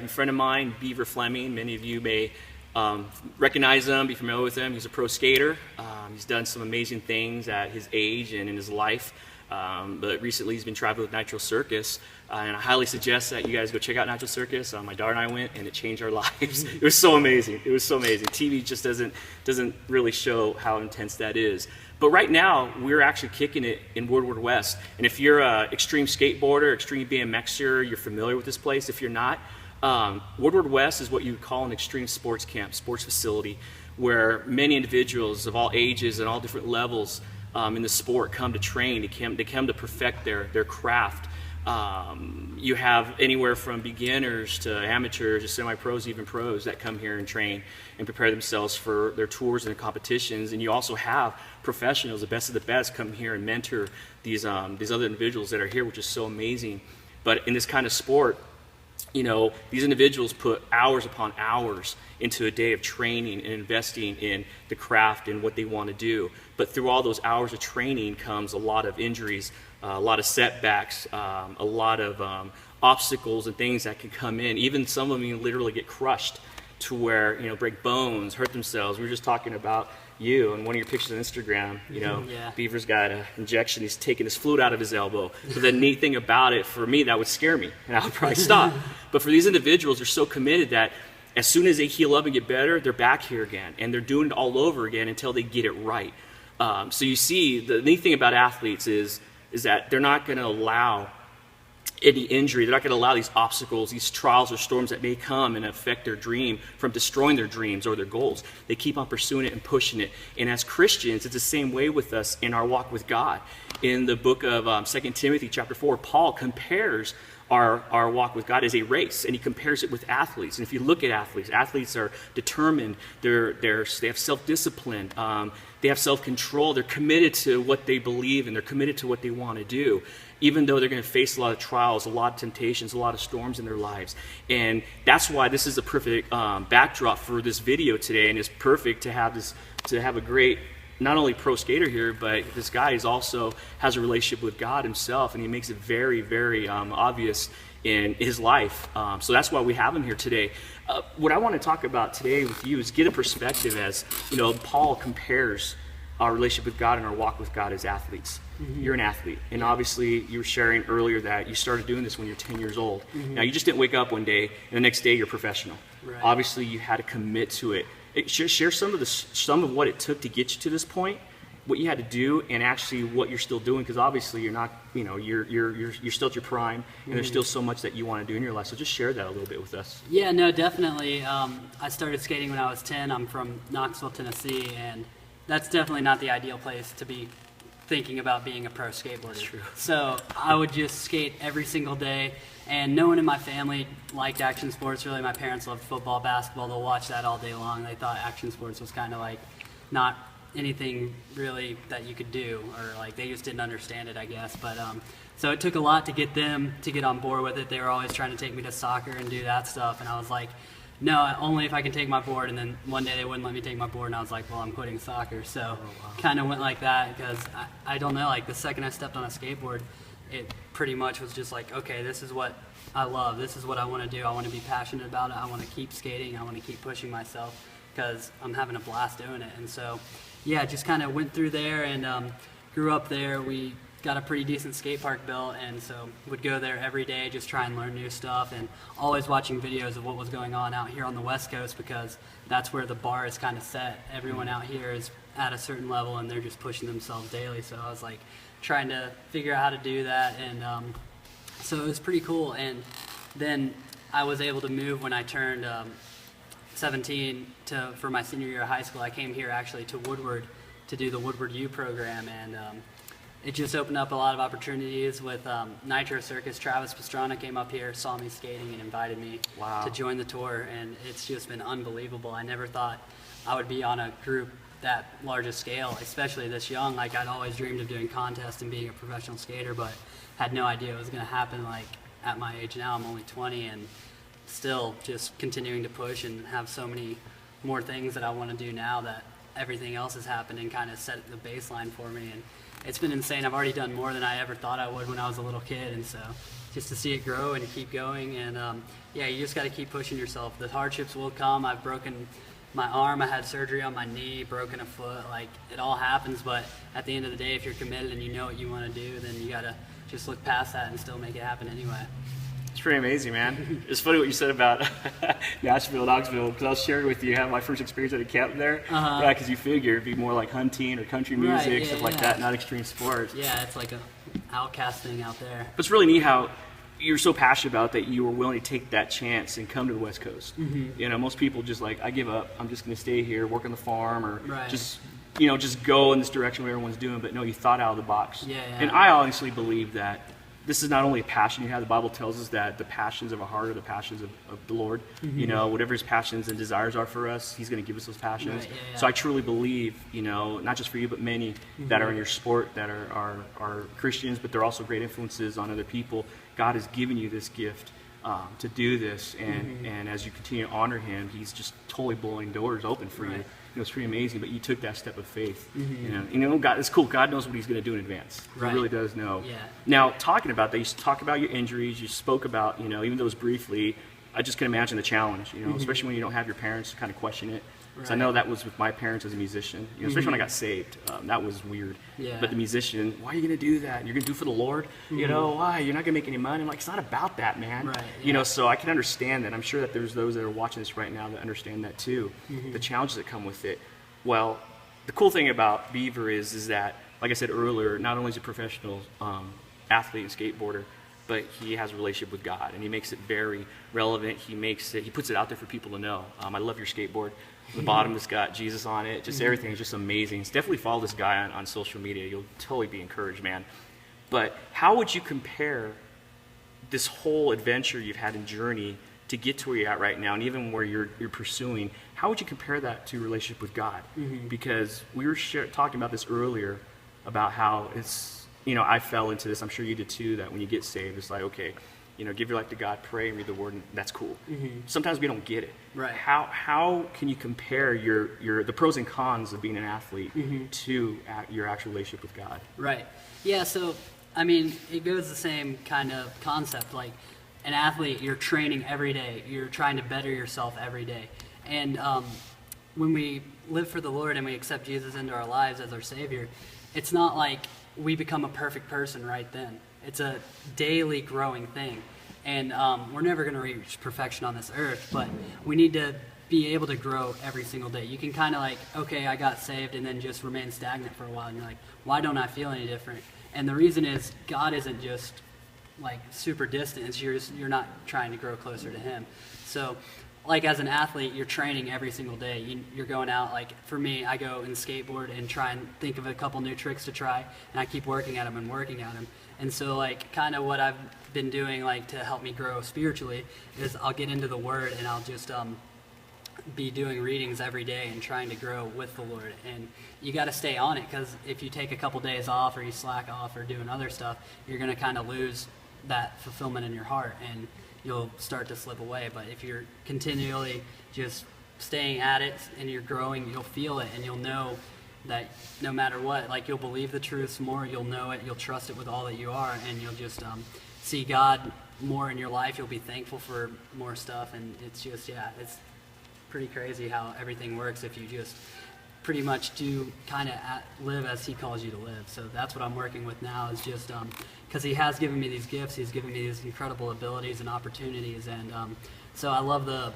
a friend of mine, Beaver Fleming. Many of you may recognize him, be familiar with him. He's a pro skater. He's done some amazing things at his age and in his life. But recently he's been traveling with Nitro Circus, and I highly suggest that you guys go check out Nitro Circus. My daughter and I went, and it changed our lives. It was so amazing. It was so amazing. TV just doesn't really show how intense that is. But right now, we're actually kicking it in Woodward West. And if you're an extreme skateboarder, extreme BMXer, you're familiar with this place. If you're not, Woodward West is what you would call an extreme sports camp, sports facility, where many individuals of all ages and all different levels in the sport come to train. They come to perfect their craft. You have anywhere from beginners to amateurs to semi-pros, even pros, that come here and train and prepare themselves for their tours and their competitions. And you also have professionals, the best of the best, come here and mentor these other individuals that are here, which is so amazing. But in this kind of sport, you know, these individuals put hours upon hours into a day of training and investing in the craft and what they want to do. But through all those hours of training comes a lot of injuries, a lot of setbacks, a lot of obstacles and things that can come in. Even some of them literally get crushed to where, you know, break bones, hurt themselves. We were just talking about you and one of your pictures on Instagram, you know, yeah. Beaver's got an injection. He's taking his fluid out of his elbow. So the neat thing about it, for me, that would scare me, and I would probably stop. But for these individuals, they're so committed that as soon as they heal up and get better, they're back here again, and they're doing it all over again until they get it right. So you see, the neat thing about athletes is that they're not going to allow any injury. They're not going to allow these obstacles, these trials or storms that may come and affect their dream from destroying their dreams or their goals. They keep on pursuing it and pushing it. And as Christians, it's the same way with us in our walk with God. In the book of 2 Timothy chapter 4, Paul compares our walk with God as a race, and he compares it with athletes. And if you look at athletes are determined, they have self-discipline, they have self-control, they're committed to what they believe, and they're committed to what they want to do, even though they're going to face a lot of trials, a lot of temptations, a lot of storms in their lives. And that's why this is a perfect backdrop for this video today, and it's perfect to have a great, not only pro skater here, but this guy is also has a relationship with God himself, and he makes it very, very obvious in his life. So that's why we have him here today. What I want to talk about today with you is get a perspective as, you know, Paul compares our relationship with God and our walk with God as athletes. Mm-hmm. You're an athlete, and obviously you were sharing earlier that you started doing this when you're 10 years old. Mm-hmm. Now, you just didn't wake up one day and the next day you're professional. Right. Obviously, you had to commit to it. Share some of what it took to get you to this point, what you had to do, and actually what you're still doing, because obviously you're not, you know, you're still at your prime, and there's still so much that you want to do in your life. So just share that a little bit with us. Yeah, no, definitely. I started skating when I was 10. I'm from Knoxville, Tennessee, and that's definitely not the ideal place to be thinking about being a pro skateboarder. That's true. So I would just skate every single day, and no one in my family liked action sports. Really, my parents loved football, basketball. They'll watch that all day long. They thought action sports was kind of like not anything really that you could do, or like they just didn't understand it, I guess. But so it took a lot to get them to get on board with it. They were always trying to take me to soccer and do that stuff, and I was like, no, only if I can take my board. And then one day they wouldn't let me take my board, and I was like, well, I'm quitting soccer. So kind of went like that, because I don't know, like the second I stepped on a skateboard, it pretty much was just like, okay, this is what I love. This is what I want to do. I want to be passionate about it. I want to keep skating. I want to keep pushing myself, because I'm having a blast doing it. And so, yeah, just kind of went through there and grew up there. We got a pretty decent skate park built, and so would go there every day, just try and learn new stuff, and always watching videos of what was going on out here on the West Coast, because that's where the bar is kind of set. Everyone out here is at a certain level, and they're just pushing themselves daily. So I was like trying to figure out how to do that, and so it was pretty cool. And then I was able to move when I turned 17 for my senior year of high school. I came here actually to Woodward to do the Woodward U program, and it just opened up a lot of opportunities with Nitro Circus. Travis Pastrana came up here, saw me skating, and invited me to join the tour, and it's just been unbelievable. I never thought I would be on a group that large a scale, especially this young. Like, I'd always dreamed of doing contests and being a professional skater, but had no idea it was going to happen. Like, at my age now, I'm only 20, and still just continuing to push and have so many more things that I want to do now that everything else has happened and kind of set the baseline for me. And it's been insane. I've already done more than I ever thought I would when I was a little kid, and so just to see it grow and keep going. And yeah, you just got to keep pushing yourself. The hardships will come. I've broken my arm, I had surgery on my knee, broken a foot, like it all happens. But at the end of the day, if you're committed and you know what you want to do, then you got to just look past that and still make it happen anyway. It's pretty amazing, man. It's funny what you said about Nashville, Knoxville, because I was sharing with you having my first experience at a camp there. Yeah, because you figure it'd be more like hunting or country music, stuff like that, not extreme sports. Yeah, it's like a outcast thing out there. But it's really neat how you're so passionate about that you were willing to take that chance and come to the West Coast. You know, most people just like, I give up. I'm just going to stay here, work on the farm, or just, you know, just go in this direction what everyone's doing. But no, you thought out of the box. And I honestly believe that this is not only a passion you have. The Bible tells us that the passions of our heart are the passions of the Lord. You know, whatever his passions and desires are for us, he's going to give us those passions. So I truly believe, you know, not just for you, but many that are in your sport that are Christians, but they're also great influences on other people. God has given you this gift to do this, and as you continue to honor him, he's just totally blowing doors open for you. You know, it's pretty amazing, but you took that step of faith. You know, God, it's cool. God knows what he's going to do in advance. He really does know. Now, talking about that, you talk about your injuries. You spoke about, you know, even though it was briefly, I just can imagine the challenge, you know, especially when you don't have your parents to kind of question it. Because I know that was with my parents as a musician, you know, especially when I got saved. That was weird. But the musician, why are you going to do that? You're going to do it for the Lord? You know, why? You're not going to make any money. I'm like, it's not about that, man. You know, so I can understand that. I'm sure that there's those that are watching this right now that understand that too, the challenges that come with it. Well, the cool thing about Beaver is that, like I said earlier, not only is he a professional athlete and skateboarder, but he has a relationship with God, and he makes it very relevant. He puts it out there for people to know. I love your skateboard. The bottom has got Jesus on it. Just everything is just amazing. So definitely follow this guy on social media. You'll totally be encouraged, man. But how would you compare this whole adventure you've had in journey to get to where you're at right now, and even where you're pursuing? How would you compare that to your relationship with God? Because we were talking about this earlier, about how it's, you know, I fell into this. I'm sure you did too. That when you get saved, it's like, okay, you know, give your life to God, pray, and read the Word, and that's cool. Sometimes we don't get it. How can you compare the pros and cons of being an athlete to your actual relationship with God? Yeah, so, I mean, it goes the same kind of concept. Like, an athlete, you're training every day. You're trying to better yourself every day. And when we live for the Lord and we accept Jesus into our lives as our Savior, it's not like we become a perfect person right then. It's a daily growing thing. And we're never going to reach perfection on this earth, but we need to be able to grow every single day. You can kind of like, okay, I got saved, and then just remain stagnant for a while. And you're like, why don't I feel any different? And the reason is God isn't just like super distant. It's you're not trying to grow closer to him. So like as an athlete, you're training every single day. You're going out, like for me, I go and skateboard and try and think of a couple new tricks to try, and I keep working at them and working at them. And so like kind of what I've been doing like to help me grow spiritually is I'll get into the Word, and I'll just be doing readings every day and trying to grow with the Lord. And you got to stay on it, because if you take a couple days off or you slack off or doing other stuff, you're going to kind of lose that fulfillment in your heart, and you'll start to slip away. But if you're continually just staying at it and you're growing, you'll feel it, and you'll know that no matter what, like you'll believe the truths more, you'll know it, you'll trust it with all that you are, and you'll just see God more in your life. You'll be thankful for more stuff, and it's just, yeah, it's pretty crazy how everything works if you just pretty much do kind of live as he calls you to live. So that's what I'm working with now, is just because he has given me these gifts, he's given me these incredible abilities and opportunities, and so I love the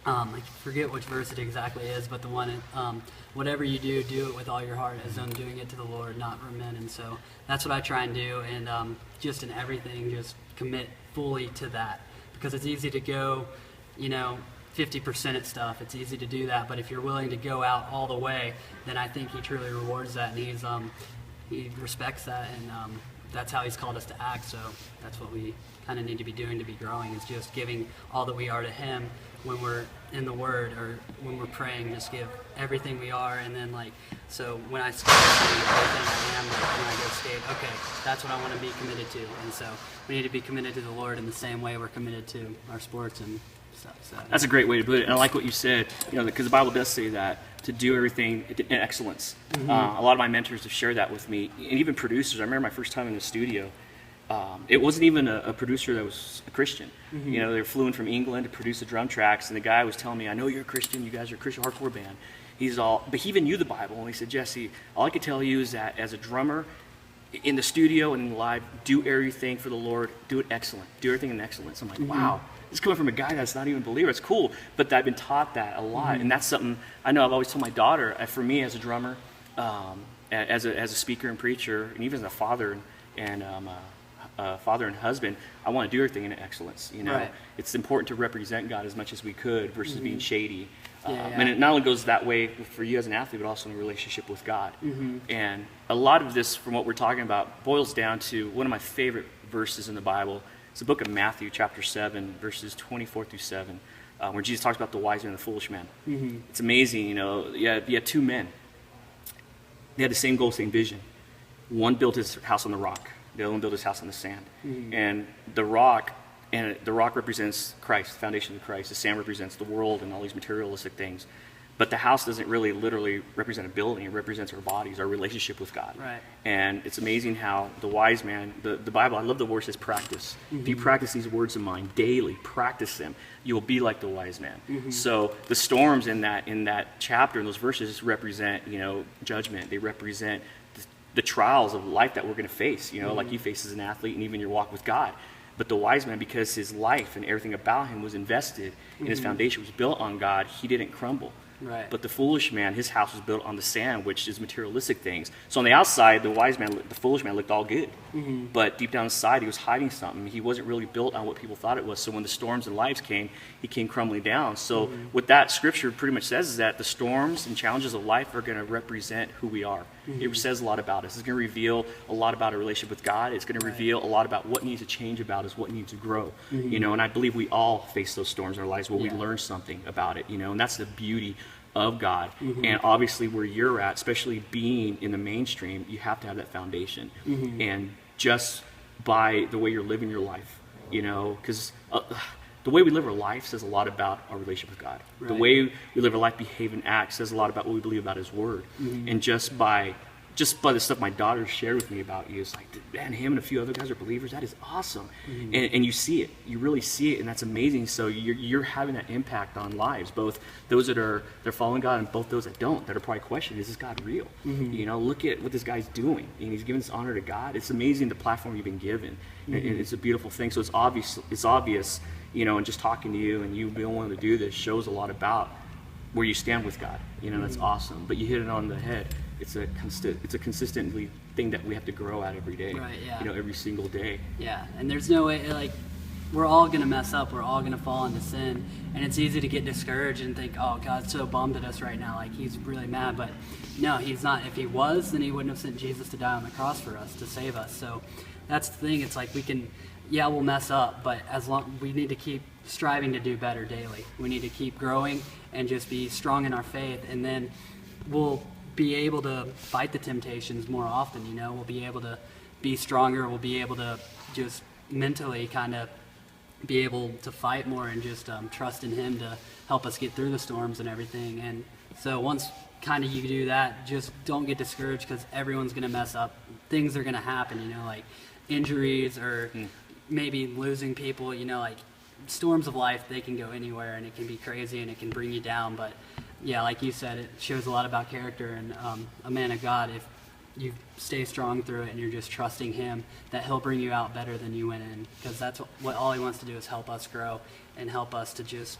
I forget which verse it exactly is, but the one, whatever you do, do it with all your heart, as though doing it to the Lord, not for men. And so that's what I try and do, and just in everything, just commit fully to that, because it's easy to go, 50% at stuff. It's easy to do that, but if you're willing to go out all the way, then I think he truly rewards that, and he respects that, and that's how he's called us to act. So that's what we kind of need to be doing to be growing, is just giving all that we are to him when we're in the Word or when we're praying. Just give everything we are, and then so when I skate, everything I am, when I go skate, okay, that's what I want to be committed to. And so we need to be committed to the Lord in the same way we're committed to our sports and stuff. So that's a great way to put it, and I like what you said, because the Bible does say that, to do everything in excellence. A lot of my mentors have shared that with me, and even producers. I remember my first time in the studio, it wasn't even a producer that was a Christian. You know, they flew in from England to produce the drum tracks, and the guy was telling me, I know you're a Christian, you guys are a Christian hardcore band. But he even knew the Bible, and he said, Jesse, all I can tell you is that as a drummer, in the studio and in live, do everything for the Lord, do it excellent, do everything in excellence. I'm like, wow, this is coming from a guy that's not even a believer. It's cool, but I've been taught that a lot, and that's something I know I've always told my daughter. For me as a drummer, as a speaker and preacher, and even as a father and father and husband, I want to do everything in excellence. You know, Right. It's important to represent God as much as we could versus being shady. Yeah. And it not only goes that way for you as an athlete, but also in a relationship with God. And a lot of this, from what we're talking about, boils down to one of my favorite verses in the Bible. It's the book of Matthew, chapter 7, verses 24 through 7, where Jesus talks about the wise man and the foolish man. It's amazing, you know. You had two men. They had the same goal, same vision. One built his house on the rock. The other one built his house on the sand. And the rock represents Christ, the foundation of Christ. The sand represents the world and all these materialistic things. But the house doesn't really literally represent a building. It represents our bodies, our relationship with God. Right. And it's amazing how the wise man, the Bible, I love the word says practice. If you practice these words of mine daily, practice them, you will be like the wise man. So the storms in that chapter, in those verses, represent, you know, judgment. They represent the trials of life that we're going to face, you know, like you face as an athlete and even your walk with God. But the wise man, because his life and everything about him was invested and his foundation was built on God, he didn't crumble. Right. But the foolish man, his house was built on the sand, which is materialistic things. So on the outside, the foolish man looked all good. But deep down inside, he was hiding something. He wasn't really built on what people thought it was. So when the storms and lives came, he came crumbling down. So what that scripture pretty much says is that the storms and challenges of life are going to represent who we are. It says a lot about us. It's going to reveal a lot about our relationship with God. It's going to reveal a lot about what needs to change about us, what needs to grow. You know, and I believe we all face those storms in our lives where we learn something about it. You know, and that's the beauty of God. And obviously where you're at, especially being in the mainstream, you have to have that foundation. And just by the way you're living your life, you know, because the way we live our life says a lot about our relationship with God. Right. The way we live our life, behave, and act says a lot about what we believe about His Word. And just by the stuff my daughter shared with me about you, it's like, man, him and a few other guys are believers. That is awesome. And you see it. You really see it, and that's amazing. So you're having that impact on lives, both those they're following God and both those that don't, that are probably questioning, is this God real? You know, look at what this guy's doing. And he's giving this honor to God. It's amazing the platform you've been given. And it's a beautiful thing. So it's obvious, you know, and just talking to you and you being willing to do this shows a lot about where you stand with God. You know, that's awesome. But you hit it on the head. It's a consistently thing that we have to grow at every day. Right, yeah. You know, every single day. Yeah, and there's no way, like, we're all going to mess up. We're all going to fall into sin. And it's easy to get discouraged and think, oh, God's so bummed at us right now. Like, he's really mad. But no, he's not. If he was, then he wouldn't have sent Jesus to die on the cross for us, to save us. So that's the thing. It's like we'll mess up, but we need to keep striving to do better daily. We need to keep growing and just be strong in our faith. And then we'll be able to fight the temptations more often, you know. We'll be able to be stronger. We'll be able to just mentally kind of be able to fight more and just trust in Him to help us get through the storms and everything. And so once kind of you do that, just don't get discouraged, because everyone's going to mess up. Things are going to happen, you know, like injuries or maybe losing people, you know, like storms of life, they can go anywhere and it can be crazy and it can bring you down. But yeah, like you said, it shows a lot about character and a man of God. If you stay strong through it and you're just trusting Him, that He'll bring you out better than you went in, because that's what all He wants to do, is help us grow and help us to just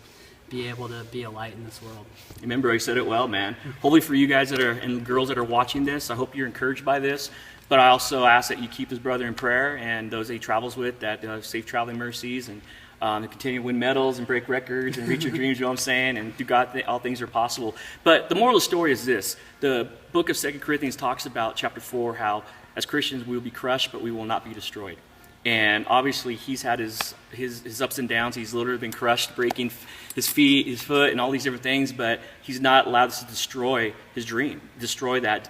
be able to be a light in this world. Remember, I said it well, man. Hopefully for you guys and girls that are watching this, I hope you're encouraged by this. But I also ask that you keep his brother in prayer and those that he travels with, that safe traveling mercies, and to continue to win medals and break records and reach your dreams, you know what I'm saying? And through God, all things are possible. But the moral of the story is this. The book of 2 Corinthians talks about, chapter 4, how as Christians we will be crushed, but we will not be destroyed. And obviously he's had his ups and downs. He's literally been crushed, breaking his foot, and all these different things, but he's not allowed us to destroy his dream, destroy that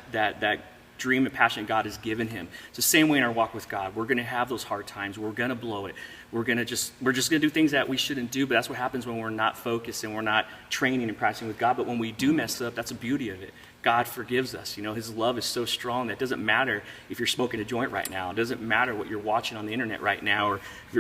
dream and passion God has given him. It's the same way in our walk with God. We're going to have those hard times. We're going to blow it. we're just gonna do things that we shouldn't do. But that's what happens when we're not focused and we're not training and practicing with God. But when we do mess up, that's the beauty of it. God forgives us. You know, his love is so strong that it doesn't matter if you're smoking a joint right now. It doesn't matter what you're watching on the internet right now, or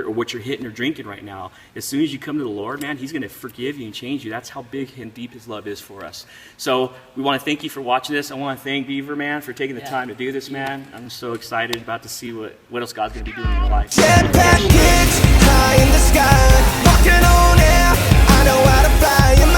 what you're hitting or drinking right now. As soon as you come to the Lord, man, he's going to forgive you and change you. That's how big and deep his love is for us. So we want to thank you for watching this. I want to thank Beaver, man, for taking the time to do this, man. I'm so excited about to see what else God's going to be doing in your life. Jetpack kids high in the sky, walking on air. I know how to fly.